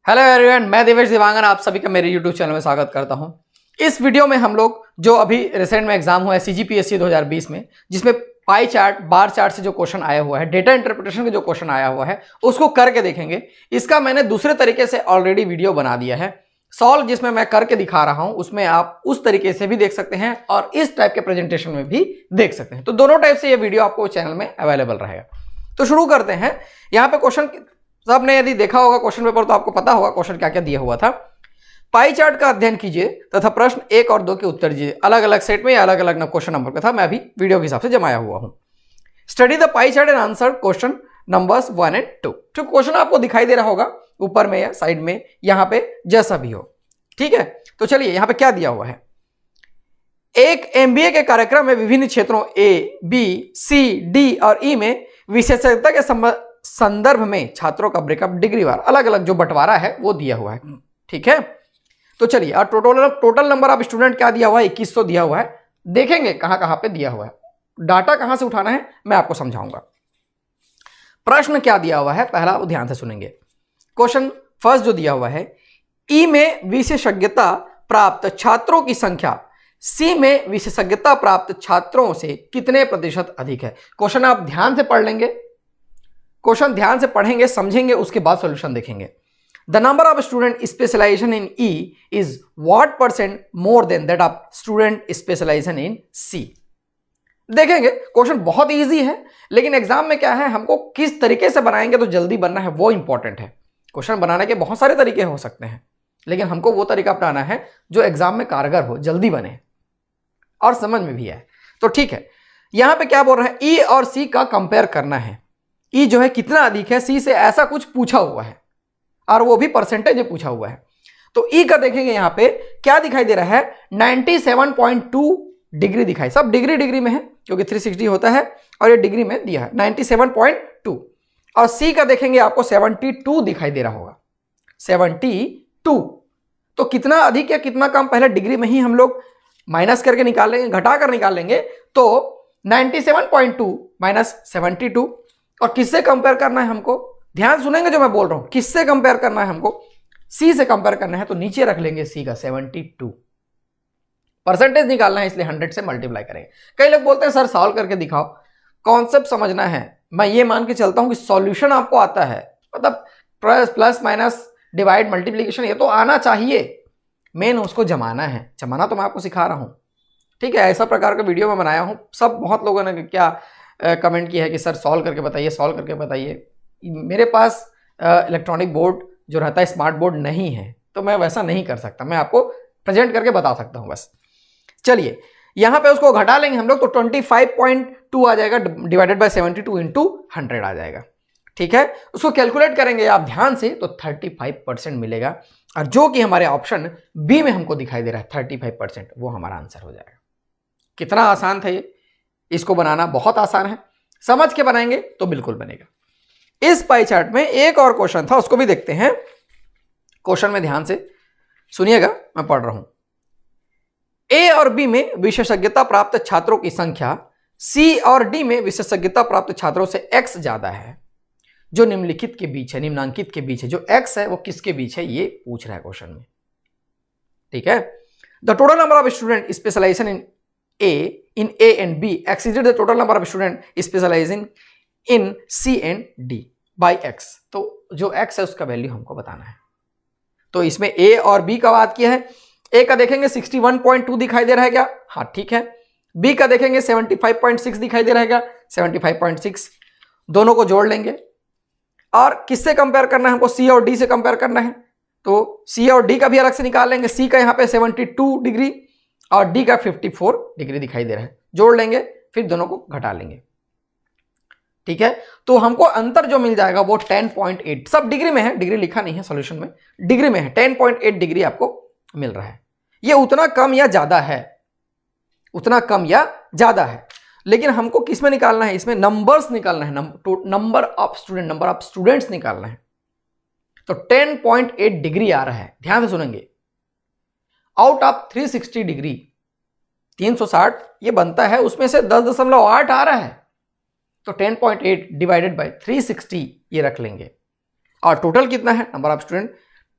Hello everyone, मैं देवेश दिवांगन आप सभी का मेरे यूट्यूब चैनल में स्वागत करता हूं। इस वीडियो में हम लोग जो अभी रिसेंट में एग्जाम हुआ है सीजीपीएससी 2020 में, जिसमें पाई चार्ट बार चार्ट से जो क्वेश्चन आया हुआ है, डेटा इंटरप्रिटेशन का जो क्वेश्चन आया हुआ है उसको करके देखेंगे। इसका मैंने दूसरे तरीके से ऑलरेडी वीडियो बना दिया है सॉल्व, जिसमें मैं करके दिखा रहा हूं। उसमें आप उस तरीके से भी देख सकते हैं और इस टाइप के प्रेजेंटेशन में भी देख सकते हैं। तो दोनों टाइप से ये वीडियो आपको चैनल में अवेलेबल रहेगा। तो शुरू करते हैं। यहाँ पे क्वेश्चन सबने यदि देखा होगा क्वेश्चन पेपर तो आपको पता होगा क्वेश्चन क्या क्या दिया हुआ था। पाई चार्ट का अध्ययन कीजिए तथा प्रश्न 1 और 2 के उत्तर दीजिए। अलग अलग सेट में अलग अलग क्वेश्चन नंबर पे था, मैं अभी वीडियो के हिसाब से जमाया हुआ हूं। Study the pie chart and answer question numbers 1 and 2। तो क्वेश्चन आपको दिखाई दे रहा होगा ऊपर में या साइड में, यहां पे जैसा भी हो, ठीक है। तो चलिए यहां पे क्या दिया हुआ है। एक एमबीए के कार्यक्रम में विभिन्न क्षेत्रों ए, बी, सी, डी और ई में विशेषज्ञता के संदर्भ में छात्रों का ब्रेकअप डिग्री वार अलग अलग जो बंटवारा है वो दिया हुआ है, ठीक है। तो चलिए, और टोटल नंबर ऑफ स्टूडेंट क्या दिया हुआ है, 2100 दिया हुआ है। देखेंगे कहां कहां पे दिया हुआ है, डाटा कहां से उठाना है मैं आपको समझाऊंगा। प्रश्न क्या दिया हुआ है पहला वो ध्यान से सुनेंगे। क्वेश्चन फर्स्ट जो दिया हुआ है, ई में विशेषज्ञता प्राप्त छात्रों की संख्या सी में विशेषज्ञता प्राप्त छात्रों से कितने प्रतिशत अधिक है। क्वेश्चन आप ध्यान से पढ़ लेंगे, क्वेश्चन ध्यान से पढ़ेंगे, समझेंगे, उसके बाद सॉल्यूशन देखेंगे। The number of student specialization in E is what percent more than that of student specialization in C. देखेंगे क्वेश्चन बहुत इजी है, लेकिन एग्जाम में क्या है, हमको किस तरीके से बनाएंगे तो जल्दी बनना है वो इंपॉर्टेंट है। क्वेश्चन बनाने के बहुत सारे तरीके हो सकते हैं, लेकिन हमको वो तरीका अपनाना है जो एग्जाम में कारगर हो, जल्दी बने और समझ में भी आए। तो ठीक है, यहां पे क्या बोल रहा है, ई और सी का कंपेयर करना है। ई जो है कितना अधिक है, सी से ऐसा कुछ पूछा हुआ है और वो भी परसेंटेज में पूछा हुआ है। तो ई का देखेंगे यहां पे क्या दिखाई दे रहा है, 97.2 डिग्री दिखाई, सब डिग्री में है क्योंकि 360 होता है और ये डिग्री में दिया है 97.2। और सी का देखेंगे आपको 72 दिखाई दे रहा होगा, 72। तो कितना अधिक या कितना कम, पहले डिग्री में ही हम लोग माइनस करके निकाल लेंगे, घटा कर निकाल लेंगे। तो 97.2 माइनस 72, और किससे कंपेयर करना है हमको, ध्यान सुनेंगे जो मैं बोल रहा हूं, किससे कंपेयर करना है हमको, सी से कंपेयर करना है। तो नीचे रख लेंगे सी का 72, परसेंटेज निकालना है इसलिए 100 से मल्टीप्लाई करेंगे। कई लोग बोलते हैं सर सॉल्व करके दिखाओ, कॉन्सेप्ट समझना है। मैं ये मान के चलता हूं कि सॉल्यूशन आपको आता है, मतलब प्लस माइनस डिवाइड मल्टीप्लीकेशन ये तो आना चाहिए, मेन उसको जमाना है। जमाना तो मैं आपको सिखा रहा हूं, ठीक है। ऐसा प्रकार का वीडियो मैं बनाया हूं। सब बहुत लोगों ने क्या कमेंट किया है कि सर सॉल्व करके बताइए, सॉल्व करके बताइए। मेरे पास इलेक्ट्रॉनिक बोर्ड जो रहता है, स्मार्ट बोर्ड नहीं है, तो मैं वैसा नहीं कर सकता, मैं आपको प्रेजेंट करके बता सकता हूं बस। चलिए यहां पे उसको घटा लेंगे हम लोग, तो 25.2 आ जाएगा डिवाइडेड बाय 72 इंटू 100 आ जाएगा, ठीक है। उसको कैलकुलेट करेंगे आप ध्यान से तो 35% मिलेगा, और जो कि हमारे ऑप्शन बी में हमको दिखाई दे रहा है 35%, वो हमारा आंसर हो जाएगा। कितना आसान था ये, इसको बनाना बहुत आसान है, समझ के बनाएंगे तो बिल्कुल बनेगा। इस पाई चार्ट में एक और क्वेश्चन था, उसको भी देखते हैं। क्वेश्चन में ध्यान से सुनिएगा, मैं पढ़ रहा हूं। ए और बी में विशेषज्ञता प्राप्त छात्रों की संख्या सी और डी में विशेषज्ञता प्राप्त छात्रों से एक्स ज्यादा है, जो निम्नलिखित के बीच है, निम्नांकित के बीच है। जो एक्स है वो किसके बीच है ये पूछ रहा है क्वेश्चन में, ठीक है। The total number of student specialization in A and B exceeded the total number of student specializing in C and D by X। तो जो X है उसका वैल्यू हमको बताना है। तो इसमें A और B का बात किया है। A का देखेंगे 61.2 दिखाई दे रहा है क्या, हाँ ठीक है। B का देखेंगे 75.6 दिखाई दे रहा है क्या, 75.6। दोनों को जोड़ लेंगे और किससे कंपेयर करना है हमको, C और D से कंपेयर करना है। तो C और D का भी अलग से निकाल लेंगे। C का यहाँ पे 72 डिग्री और डी का 54 डिग्री दिखाई दे रहा है, जोड़ लेंगे, फिर दोनों को घटा लेंगे, ठीक है। तो हमको अंतर जो मिल जाएगा वो 10.8, सब डिग्री में है, डिग्री लिखा नहीं है सॉल्यूशन में, डिग्री में है, 10.8 डिग्री आपको मिल रहा है। ये उतना कम या ज्यादा है, उतना कम या ज्यादा है, लेकिन हमको किस में निकालना है, इसमें नंबर्स निकालना है, नंबर ऑफ स्टूडेंट्स निकालना है। तो 10.8 डिग्री आ रहा है, ध्यान से सुनेंगे। आउट ऑफ 360 डिग्री 360 ये बनता है, उसमें से 10.8 आ रहा है, तो 10.8 डिवाइडेड बाय 360 ये रख लेंगे। और टोटल कितना है, नंबर ऑफ स्टूडेंट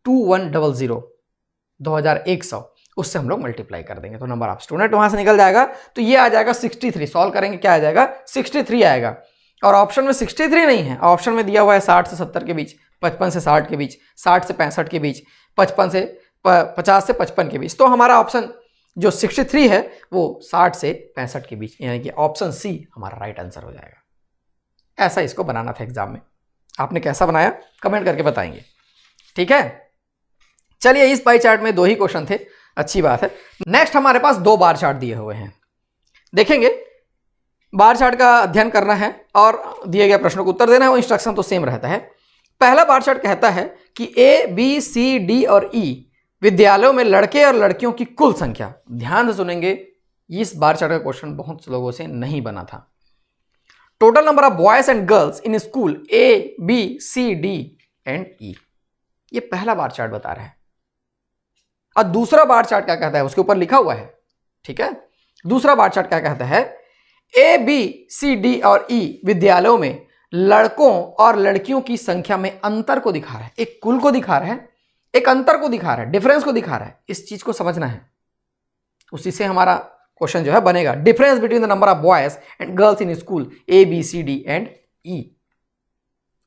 2100 2100 उससे हम लोग मल्टीप्लाई कर देंगे तो नंबर ऑफ स्टूडेंट वहां से निकल जाएगा। तो ये आ जाएगा 63। सॉल्व करेंगे क्या आ जाएगा 63 आएगा। और ऑप्शन में 63 नहीं है, ऑप्शन में दिया हुआ है 60 से 70 के बीच, 55 से 60 के बीच, 60 से 65 के बीच, 50 से 55 के बीच। तो हमारा ऑप्शन जो 63 है वो 60 से 65 के बीच, यानी कि ऑप्शन सी हमारा राइट आंसर हो जाएगा। ऐसा इसको बनाना था एग्जाम में। आपने कैसा बनाया कमेंट करके बताएंगे, ठीक है। चलिए, इस पाई चार्ट में 2 ही क्वेश्चन थे, अच्छी बात है। नेक्स्ट हमारे पास 2 बार चार्ट दिए हुए हैं, देखेंगे। बार चार्ट का अध्ययन करना है और दिए गए प्रश्नों को उत्तर देना है, वो इंस्ट्रक्शन तो सेम रहता है। पहला बार चार्ट कहता है कि ए बी सी डी और ई विद्यालयों में लड़के और लड़कियों की कुल संख्या। ध्यान से सुनेंगे, इस बार चार्ट का क्वेश्चन बहुत लोगों से नहीं बना था। Total number of boys and girls in school A B C D and E, ये पहला बार चार्ट बता रहा है। और दूसरा बार चार्ट क्या कहता है, उसके ऊपर लिखा हुआ है, ठीक है। दूसरा बार चार्ट क्या कहता है, ए बी सी डी और ई विद्यालयों में लड़कों और लड़कियों की संख्या में अंतर को दिखा रहा है। एक कुल को दिखा रहा है, एक अंतर को दिखा रहा है, डिफरेंस को दिखा रहा है। इस चीज को समझना है, उसी से हमारा क्वेश्चन जो है बनेगा। Difference between the number of boys and girls in school A B C D and E,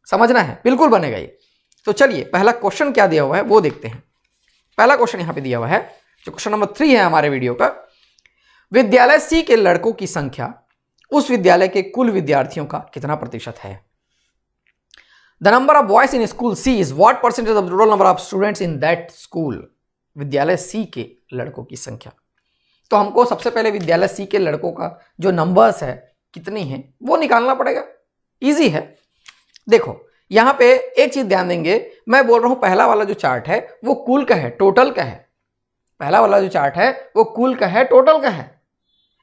समझना है, बिल्कुल बनेगा ये। तो चलिए, पहला क्वेश्चन क्या दिया हुआ है वो देखते हैं। पहला क्वेश्चन यहां पे दिया हुआ है, जो क्वेश्चन नंबर 3 है हमारे वीडियो का। विद्यालय सी के लड़कों की संख्या उस विद्यालय के कुल विद्यार्थियों का कितना प्रतिशत है। The number of boys in school C is what percentage of total number of students in that school. विद्यालय सी के लड़कों की संख्या, तो हमको सबसे पहले विद्यालय सी के लड़कों का जो नंबर्स है कितनी है वो निकालना पड़ेगा। इजी है। देखो यहां पे एक चीज ध्यान देंगे, मैं बोल रहा हूं पहला वाला जो चार्ट है वो कुल का है, टोटल का है। पहला वाला जो चार्ट है वो कुल का है, टोटल का है।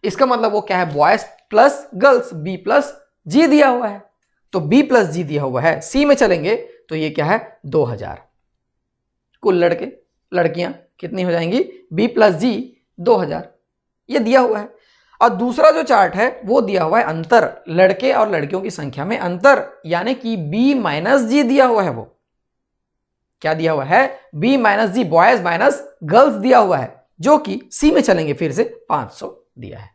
इसका मतलब वो क्या है, boys plus girls, B plus G दिया हुआ है। तो बी प्लस जी दिया हुआ है, सी में चलेंगे तो ये क्या है 2000। कुल लड़के लड़कियां कितनी हो जाएंगी, बी प्लस जी 2000, ये दिया हुआ है। और दूसरा जो चार्ट है वो दिया हुआ है अंतर, लड़के और लड़कियों की संख्या में अंतर, यानी कि बी माइनस जी दिया हुआ है। वो क्या दिया हुआ है, बी माइनस जी, बॉयज माइनस गर्ल्स दिया हुआ है, जो कि सी में चलेंगे फिर से 500 दिया है।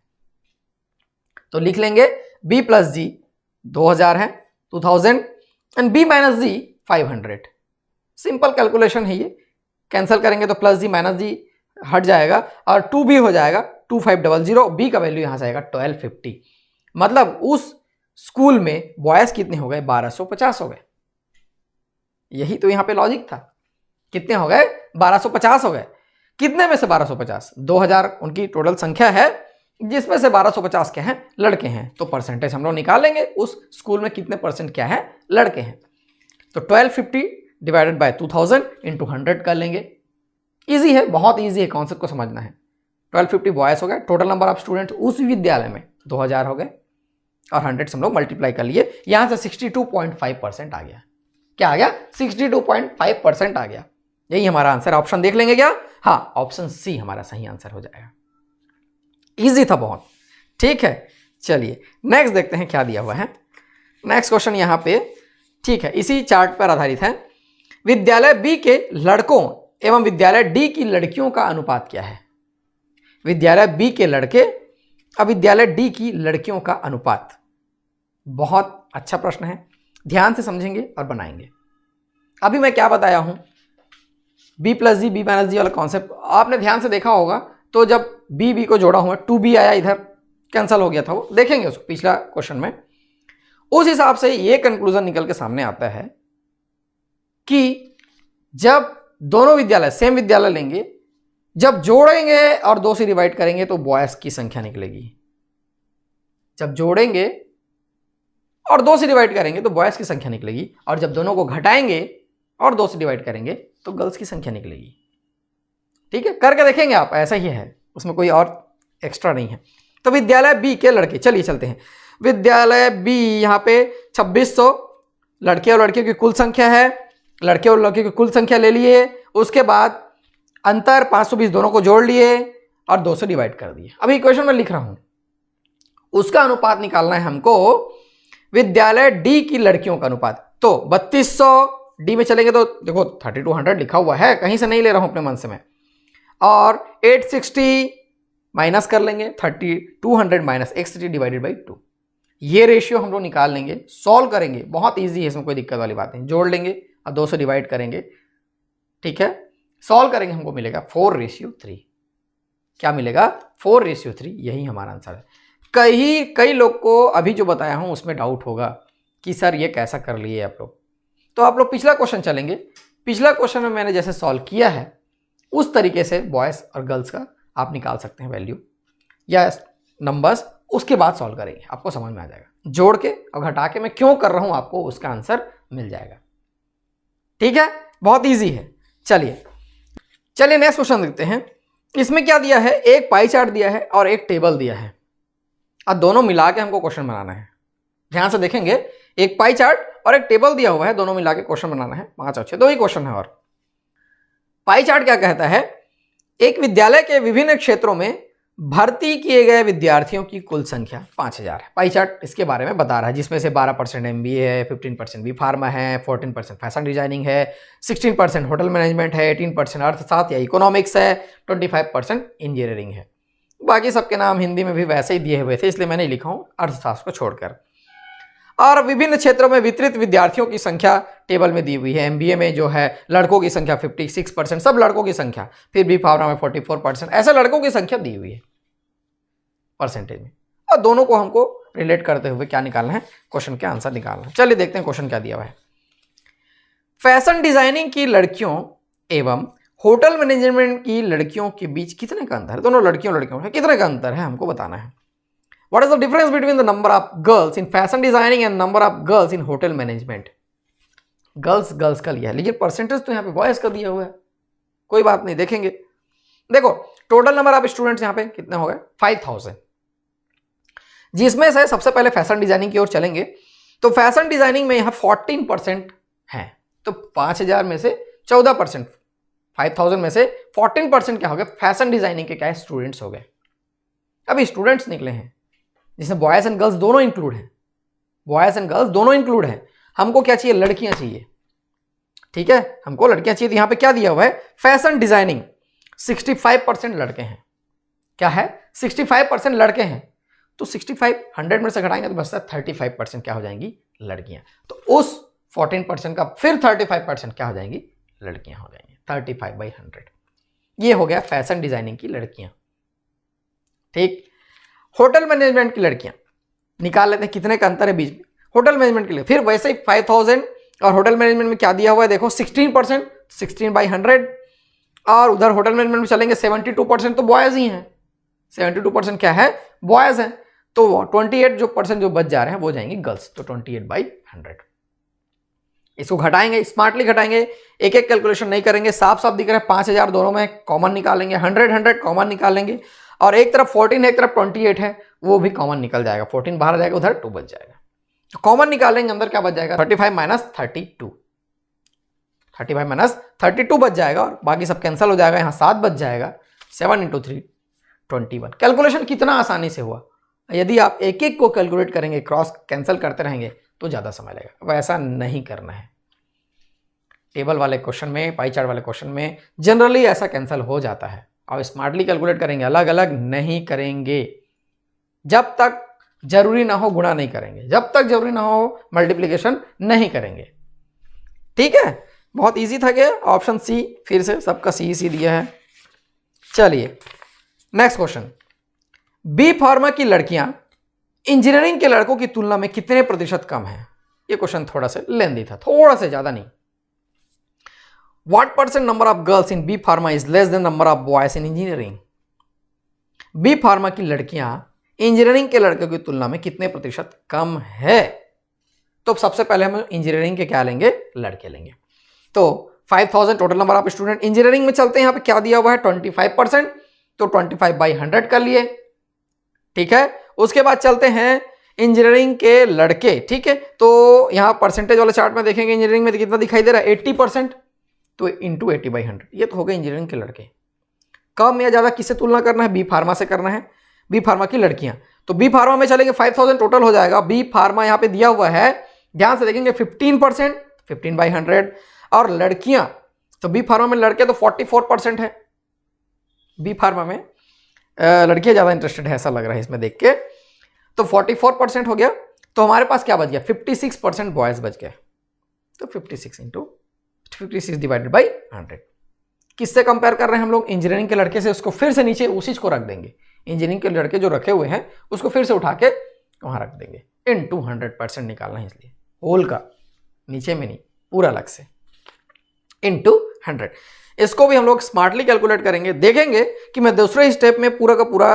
तो लिख लेंगे बी प्लस जी 2000 है, 2000 and B minus G 500। Simple calculation है ये, कैंसिल करेंगे तो प्लस जी माइनस जी हट जाएगा और 2 भी हो जाएगा, 2500। बी का वैल्यू यहां से आएगा 1250। मतलब उस स्कूल में बॉयज कितने हो गए, 1250 हो गए। यही तो यहां पे लॉजिक था। कितने हो गए, 1250 हो गए। कितने में से 1250, 2000 उनकी टोटल संख्या है, जिसमें से 1250 क्या है, लड़के हैं। तो परसेंटेज हम लोग निकाल लेंगे उस स्कूल में कितने परसेंट क्या है, लड़के हैं। तो 1250 डिवाइडेड बाय 2000 इंटू 100 कर लेंगे। इजी है, बहुत इजी है, कॉन्सेप्ट को समझना है। 1250 बॉयज हो गए, टोटल नंबर ऑफ स्टूडेंट उस विद्यालय में 2000 हो गए, और 100 से हम लोग मल्टीप्लाई कर लिए। यहां से 62.5% आ गया। क्या आ गया, 62.5% आ गया। यही हमारा आंसर। ऑप्शन देख लेंगे क्या, हाँ, ऑप्शन सी हमारा सही आंसर हो जाएगा। इजी था बहुत, ठीक है। चलिए नेक्स्ट देखते हैं क्या दिया हुआ है। नेक्स्ट क्वेश्चन यहां पे, ठीक है, इसी चार्ट पर आधारित है। विद्यालय बी के लड़कों एवं विद्यालय डी की लड़कियों का अनुपात क्या है। विद्यालय बी के लड़के और विद्यालय डी की लड़कियों का अनुपात। बहुत अच्छा प्रश्न है, ध्यान से समझेंगे और बनाएंगे। अभी मैं क्या बताया हूं, बी प्लस जी, बी माइनस जी वाला कॉन्सेप्ट आपने ध्यान से देखा होगा। तो जब बी को जोड़ा हुआ 2b आया, इधर कैंसिल हो गया था, वो देखेंगे उसको पिछला क्वेश्चन में। उस हिसाब से ये कंक्लूजन निकल के सामने आता है कि जब दोनों विद्यालय सेम विद्यालय लेंगे, जब जोड़ेंगे और 2 से डिवाइड करेंगे तो बॉयज की संख्या निकलेगी। जब जोड़ेंगे और 2 से डिवाइड करेंगे तो बॉयज की संख्या निकलेगी, और जब दोनों को घटाएंगे और 2 से डिवाइड करेंगे तो गर्ल्स की संख्या निकलेगी। ठीक है, करके देखेंगे आप, ऐसा ही है, उसमें कोई और एक्स्ट्रा नहीं है। तो विद्यालय बी के लड़के, चलिए चलते हैं। विद्यालय बी यहाँ पे 2600 लड़के और लड़कियों की कुल संख्या है, लड़के और लड़कियों की कुल संख्या ले लिए, उसके बाद अंतर 520 दोनों को जोड़ लिए और 2 से डिवाइड कर दिए। अभी इक्वेशन में लिख रहा हूं, उसका अनुपात निकालना है हमको, विद्यालय डी की लड़कियों का अनुपात। तो 3200 डी में चलेंगे तो देखो 3200 लिखा हुआ है, कहीं से नहीं ले रहा हूं अपने मन से मैं, और 860 माइनस कर लेंगे, 3200 माइनस 860 डिवाइडेड बाई 2, ये रेशियो हम लोग निकाल लेंगे, सॉल्व करेंगे, बहुत ईजी है, इसमें कोई दिक्कत वाली बात नहीं, जोड़ लेंगे और 2 से डिवाइड करेंगे, ठीक है, सॉल्व करेंगे, हमको मिलेगा 4:3। क्या मिलेगा? 4:3, यही हमारा आंसर है। कई लोग को अभी जो बताया हूं उसमें डाउट होगा कि सर ये कैसा कर लिए आप लोग, तो आप लोग पिछला क्वेश्चन चलेंगे, पिछला क्वेश्चन में मैंने जैसे सॉल्व किया है उस तरीके से बॉयज़ और गर्ल्स का आप निकाल सकते हैं वैल्यू या नंबर्स, उसके बाद सॉल्व करेंगे, आपको समझ में आ जाएगा, जोड़ के और घटा के मैं क्यों कर रहा हूं आपको उसका आंसर मिल जाएगा, ठीक है, बहुत ईजी है। चलिए नेक्स्ट क्वेश्चन देखते हैं। इसमें क्या दिया है, एक पाई चार्ट दिया है और एक टेबल दिया है, और दोनों मिला के हमको क्वेश्चन बनाना है। ध्यान से देखेंगे, एक पाई चार्ट और एक टेबल दिया हुआ है, दोनों मिला के क्वेश्चन बनाना है। 5 अच्छे 2 ही क्वेश्चन है। और पाई चार्ट क्या कहता है, एक विद्यालय के विभिन्न क्षेत्रों में भर्ती किए गए विद्यार्थियों की कुल संख्या 5000 है। पाई चार्ट इसके बारे में बता रहा है, जिसमें से 12% MBA है, 15% बी फार्मा है, 14% फैशन डिजाइनिंग है, 16% होटल मैनेजमेंट है, 18% अर्थशास्त्र या इकोनॉमिक्स है, 25% इंजीनियरिंग है। बाकी सबके नाम हिंदी में भी वैसे ही दिए हुए थे, इसलिए मैंने लिखा हूँ अर्थशास्त्र को छोड़कर। और विभिन्न क्षेत्रों में वितरित विद्यार्थियों की संख्या टेबल में दी हुई है। MBA में जो है लड़कों की संख्या 56%, सब लड़कों की संख्या, फिर बी फार्मा में 44%, ऐसे लड़कों की संख्या दी हुई है परसेंटेज में। और दोनों को हमको रिलेट करते हुए क्या निकालना है, क्वेश्चन के आंसर निकालना है। चलिए देखते हैं क्वेश्चन क्या दिया हुआ है। फैशन डिजाइनिंग की लड़कियों एवं होटल मैनेजमेंट की लड़कियों के बीच कितने का अंतर है, दोनों लड़कियों है, कितने का अंतर है हमको बताना है। What is the difference between the number of girls in fashion designing and number of girls in hotel management? Girls का लिया है, लेकिन परसेंटेज तो यहाँ पे बॉयज का दिया हुआ है। कोई बात नहीं, देखेंगे। देखो टोटल नंबर ऑफ स्टूडेंट्स यहाँ पे कितने हो गए, 5000, जिसमें से सबसे पहले फैशन डिजाइनिंग की ओर चलेंगे। तो फैशन डिजाइनिंग में यहाँ 14% है, तो 5000 में से 14%, 5000 में से 14% क्या हो गए, फैशन डिजाइनिंग के क्या स्टूडेंट्स हो गए। अभी स्टूडेंट्स निकले हैं जिसमें बॉयज एंड गर्ल्स दोनों इंक्लूड हैं, बॉयज एंड गर्ल्स दोनों इंक्लूड हैं। हमको क्या चाहिए, लड़कियां चाहिए, ठीक है, हमको लड़कियां चाहिए। तो यहां पे क्या दिया हुआ है, फैशन डिजाइनिंग 65% लड़के हैं। क्या है, 65% लड़के हैं। तो 65 100 में से घटाएंगे तो बचता है 35% क्या हो जाएंगी, लड़कियां। तो उस 14% का फिर 35% क्या हो जाएंगी, लड़कियां हो जाएंगी। 35/100 ये हो गया फैशन डिजाइनिंग की लड़कियां। ठीक, होटल मैनेजमेंट की लड़कियां निकाल लेते हैं कितने का अंतर है बीच में। होटल मैनेजमेंट के लिए फिर वैसे ही 5000, और होटल मैनेजमेंट में क्या दिया हुआ है देखो 16%, 16/100। और उधर होटल मैनेजमेंट में चलेंगे 72% तो बॉयज ही हैं, 72% क्या है, बॉयज हैं। तो 28% जो बच जा रहे हैं वो जाएंगे गर्ल्स, तो 28/100। इसको घटाएंगे, स्मार्टली घटाएंगे, एक एक कैलकुलेशन नहीं करेंगे, साफ साफ दिख रहा है 5000 दोनों में कॉमन निकालेंगे, 100 कॉमन निकालेंगे, और एक तरफ 14 है एक तरफ 28 है, वो भी कॉमन निकल जाएगा, 14 बाहर जाएगा, उधर 2 बच जाएगा। तो कॉमन निकालेंगे, अंदर क्या बच जाएगा, 35 माइनस 32, 35 माइनस 32 बच जाएगा, और बाकी सब कैंसिल हो जाएगा, यहाँ 7 बच जाएगा, 7 × 3 21। कैलकुलेशन कितना आसानी से हुआ। यदि आप एक एक को कैलकुलेट करेंगे, क्रॉस कैंसिल करते रहेंगे तो ज़्यादा समय लगेगा, वैसा नहीं करना है। टेबल वाले क्वेश्चन में, पाई चार्ट वाले क्वेश्चन में जनरली ऐसा कैंसिल हो जाता है, और स्मार्टली कैलकुलेट करेंगे, अलग अलग नहीं करेंगे। जब तक जरूरी ना हो गुणा नहीं करेंगे, जब तक जरूरी ना हो मल्टीप्लिकेशन नहीं करेंगे, ठीक है। बहुत इजी था क्या, ऑप्शन सी, फिर से सबका सी दिया है। चलिए नेक्स्ट क्वेश्चन, बी फार्मा की लड़कियां इंजीनियरिंग के लड़कों की तुलना में कितने प्रतिशत कम है। ये क्वेश्चन थोड़ा सा लेंदी था, थोड़ा सा ज्यादा नहीं। What % number of girls in B Pharma is less than number of boys in engineering? B Pharma की लड़कियां इंजीनियरिंग के लड़कों की तुलना में कितने प्रतिशत कम है। तो सबसे पहले हम इंजीनियरिंग के क्या लेंगे, लड़के लेंगे। तो 5000 total number of student engineering में चलते हैं, यहाँ पे क्या दिया हुआ है 25%, तो 25/100 कर लिए, ठीक है। उसके बाद चलते हैं इंजीनियरिंग के लड़के, ठीक है। तो यहाँ परसेंटेज वाले चार्ट में देखेंगे इंजीनियरिंग में कितना दिखाई दे रहा है, 80%, तो इंटू 80/100, ये तो हो गए इंजीनियरिंग के लड़के। कम या ज़्यादा किससे तुलना करना है, बी फार्मा से करना है, बी फार्मा की लड़कियां। तो बी फार्मा में चलेंगे 5000 टोटल हो जाएगा। बी फार्मा यहाँ पे दिया हुआ है, ध्यान से देखेंगे 15%, 15/100। और लड़कियां, तो बी फार्मा में लड़के तो 44% है, बी फार्मा में लड़कियां ज़्यादा इंटरेस्टेड है ऐसा लग रहा है इसमें देख के। तो 44% हो गया, तो हमारे पास क्या बच गया, 56% बॉयज़ बच गए। तो 56 डिवाइडेड बाई 100। किससे कंपेयर कर रहे हैं हम लोग, इंजीनियरिंग के लड़के से। उसको फिर से नीचे उसी को रख देंगे, इंजीनियरिंग के लड़के जो रखे हुए हैं उसको फिर से उठा के वहाँ रख देंगे। इनटू 100% निकालना है, इसलिए होल का, नीचे में नहीं, पूरा अलग से, इनटू 100। इसको भी हम लोग स्मार्टली कैलकुलेट करेंगे। देखेंगे कि मैं दूसरे स्टेप में पूरा का पूरा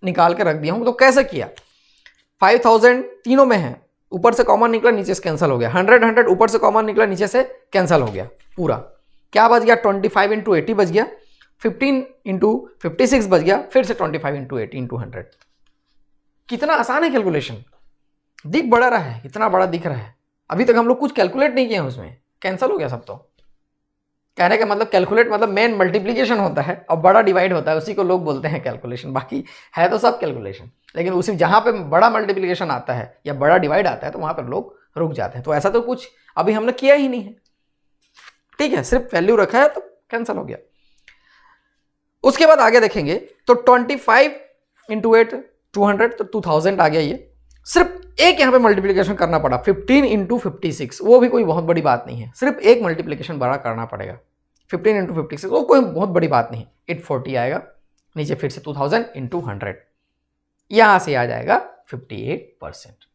निकाल के रख दिया हूँ। तो कैसे किया, 5000 तीनों में है, ऊपर से कॉमन निकला, नीचे से कैंसिल हो गया। 100 ऊपर से कॉमन निकला, नीचे से कैंसिल हो गया। पूरा क्या बच गया, 25 × 80 बच गया, 15 × 56 बच गया, फिर से 25 × 80 × 100। कितना आसान है कैलकुलेशन, दिख बड़ा रहा है, इतना बड़ा दिख रहा है। अभी तक हम लोग कुछ कैलकुलेट नहीं किया उसमें, कैंसिल हो गया सब। तो कहने का मतलब कैलकुलेट मतलब मेन मल्टीप्लिकेशन होता है और बड़ा डिवाइड होता है, उसी को लोग बोलते हैं कैलकुलेशन। बाकी है तो सब कैलकुलेशन, लेकिन उसी जहाँ पे बड़ा मल्टीप्लिकेशन आता है या बड़ा डिवाइड आता है तो वहाँ पर लोग रुक जाते हैं। तो ऐसा तो कुछ अभी हमने किया ही नहीं है, ठीक है, सिर्फ वैल्यू रखा है तो कैंसिल हो गया। उसके बाद आगे देखेंगे तो 25 × 8 200, तो 2000 आ गया। ये सिर्फ एक यहाँ पे मल्टीप्लिकेशन करना पड़ा, 15 × 56, वो भी कोई बहुत बड़ी बात नहीं है, सिर्फ एक मल्टीप्लिकेशन बड़ा करना पड़ेगा। 15 × 56 वो कोई बहुत बड़ी बात नहीं, 840 आएगा, नीचे फिर से 2000 × 100, यहाँ से आ जाएगा 58%।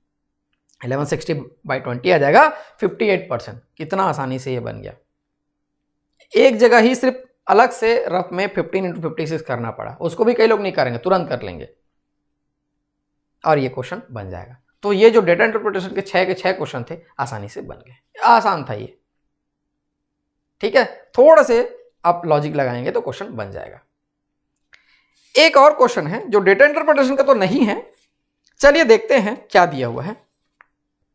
1160/20 आ जाएगा 58%। कितना आसानी से ये बन गया, एक जगह ही सिर्फ अलग से रफ में 15 × 56 करना पड़ा, उसको भी कई लोग नहीं करेंगे, तुरंत कर लेंगे और ये क्वेश्चन बन जाएगा। तो ये जो डेटा इंटरप्रिटेशन के 6 क्वेश्चन थे आसानी से बन गए, आसान था ये, ठीक है। थोड़ा से आप लॉजिक लगाएंगे तो क्वेश्चन बन जाएगा। एक और क्वेश्चन है जो डेटा इंटरप्रिटेशन का तो नहीं है, चलिए देखते हैं क्या दिया हुआ है।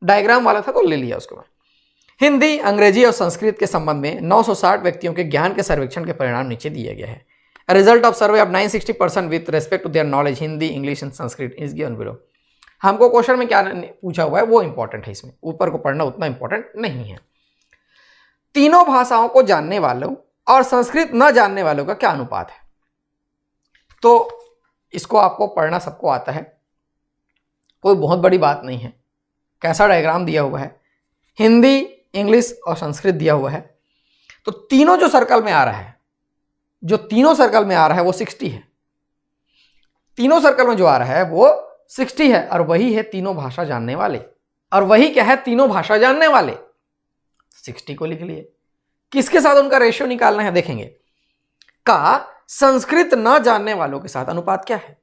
डायग्राम वाला था तो ले लिया उसको। हिंदी, अंग्रेजी और संस्कृत के संबंध में 960 व्यक्तियों के ज्ञान के सर्वेक्षण के परिणाम नीचे दिए गए हैं। Result of survey of 960% with respect to their knowledge Hindi, English and Sanskrit is given below. हमको क्वेश्चन में क्या पूछा हुआ है वो इंपॉर्टेंट है, इसमें ऊपर को पढ़ना उतना इंपॉर्टेंट नहीं है। तीनों भाषाओं को जानने वालों और संस्कृत न जानने वालों का क्या अनुपात है। तो इसको आपको पढ़ना सबको आता है, कोई बहुत बड़ी बात नहीं है। कैसा डायग्राम दिया हुआ है, हिंदी, इंग्लिश और संस्कृत दिया हुआ है। तो तीनों जो सर्कल में आ रहा है, जो तीनों सर्कल में आ रहा है वो 60 है। तीनों सर्कल में जो आ रहा है वो 60 है, और वही है तीनों भाषा जानने वाले। और वही क्या है, तीनों भाषा जानने वाले। 60 को लिख लिए। किसके साथ उनका रेशियो निकालना है देखेंगे। का संस्कृत न जानने वालों के साथ अनुपात क्या है।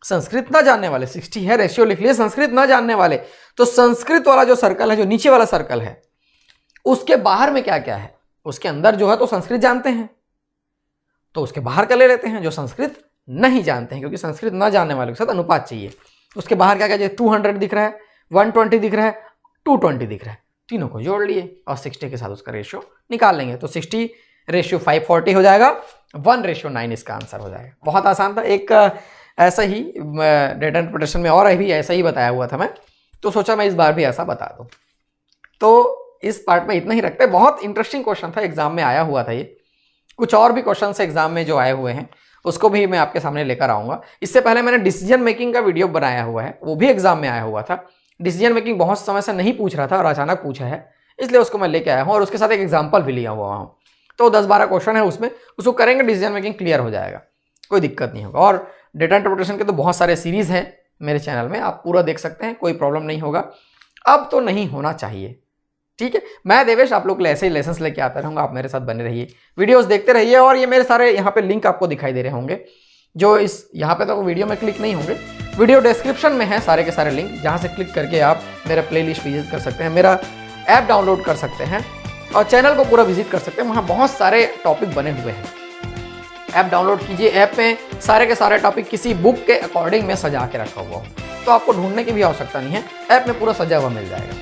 संस्कृत न जानने वाले 60 है, रेशियो लिख लिए। संस्कृत न जानने वाले, तो संस्कृत वाला जो सर्कल है, जो नीचे वाला सर्कल है, उसके बाहर में क्या क्या है। उसके अंदर जो है तो संस्कृत जानते हैं, तो उसके बाहर का ले लेते हैं जो संस्कृत नहीं जानते हैं, क्योंकि संस्कृत न जानने वालों के साथ अनुपात चाहिए। उसके बाहर क्या क्या, 200 दिख रहा है, 120 दिख रहा है, 220 दिख रहा है, तीनों को जोड़ लिए और 60 के साथ उसका रेशियो निकाल लेंगे। तो 60:540 हो जाएगा, 1:9 इसका आंसर हो जाएगा। बहुत आसान था। एक ऐसा ही डेटा इंटरप्रिटेशन में और भी ऐसा ही बताया हुआ था मैं, तो सोचा मैं इस बार भी ऐसा बता दूं। तो इस पार्ट में इतना ही रखते हैं। बहुत इंटरेस्टिंग क्वेश्चन था, एग्जाम में आया हुआ था ये। कुछ और भी क्वेश्चन एग्जाम में जो आए हुए हैं उसको भी मैं आपके सामने लेकर आऊँगा। इससे पहले मैंने डिसीजन मेकिंग का वीडियो बनाया हुआ है, वो भी एग्जाम में आया हुआ था। डिसीजन मेकिंग बहुत समय से नहीं पूछ रहा था और अचानक पूछा है, इसलिए उसको मैं लेके आया हूँ और उसके साथ एक एग्जाम्पल भी लिया हुआ हूँ। तो 10-12 क्वेश्चन है उसमें, उसको करेंगे, डिसीजन मेकिंग क्लियर हो जाएगा, कोई दिक्कत नहीं होगा। और डेटा इंटरप्रिटेशन के तो बहुत सारे सीरीज़ हैं मेरे चैनल में, आप पूरा देख सकते हैं, कोई प्रॉब्लम नहीं होगा। अब तो नहीं होना चाहिए, ठीक है। मैं देवेश आप लोग के लिए ऐसे ही लेसन्स लेके आता रहूँगा, आप मेरे साथ बने रहिए, वीडियोस देखते रहिए। और ये मेरे सारे यहाँ पे लिंक आपको दिखाई दे रहे होंगे, जो इस यहाँ पे तो वीडियो में क्लिक नहीं होंगे, वीडियो डिस्क्रिप्शन में है सारे के सारे लिंक, जहाँ से क्लिक करके आप मेरा प्लेलिस्ट विजिट कर सकते हैं, मेरा ऐप डाउनलोड कर सकते हैं और चैनल को पूरा विजिट कर सकते हैं। वहाँ बहुत सारे टॉपिक बने हुए हैं। ऐप डाउनलोड कीजिए, ऐप में सारे के सारे टॉपिक किसी बुक के अकॉर्डिंग में सजा के रखा हुआ हो, तो आपको ढूंढने की भी आवश्यकता नहीं है, ऐप में पूरा सजा हुआ मिल जाएगा।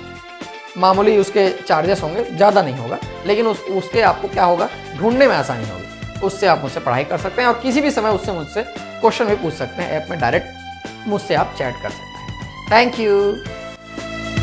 मामूली उसके चार्जेस होंगे, ज़्यादा नहीं होगा, लेकिन उसके आपको क्या होगा, ढूंढने में आसानी होगी। उससे आप मुझसे पढ़ाई कर सकते हैं और किसी भी समय उससे मुझसे क्वेश्चन भी पूछ सकते हैं। ऐप में डायरेक्ट मुझसे आप चैट कर सकते हैं। Thank you.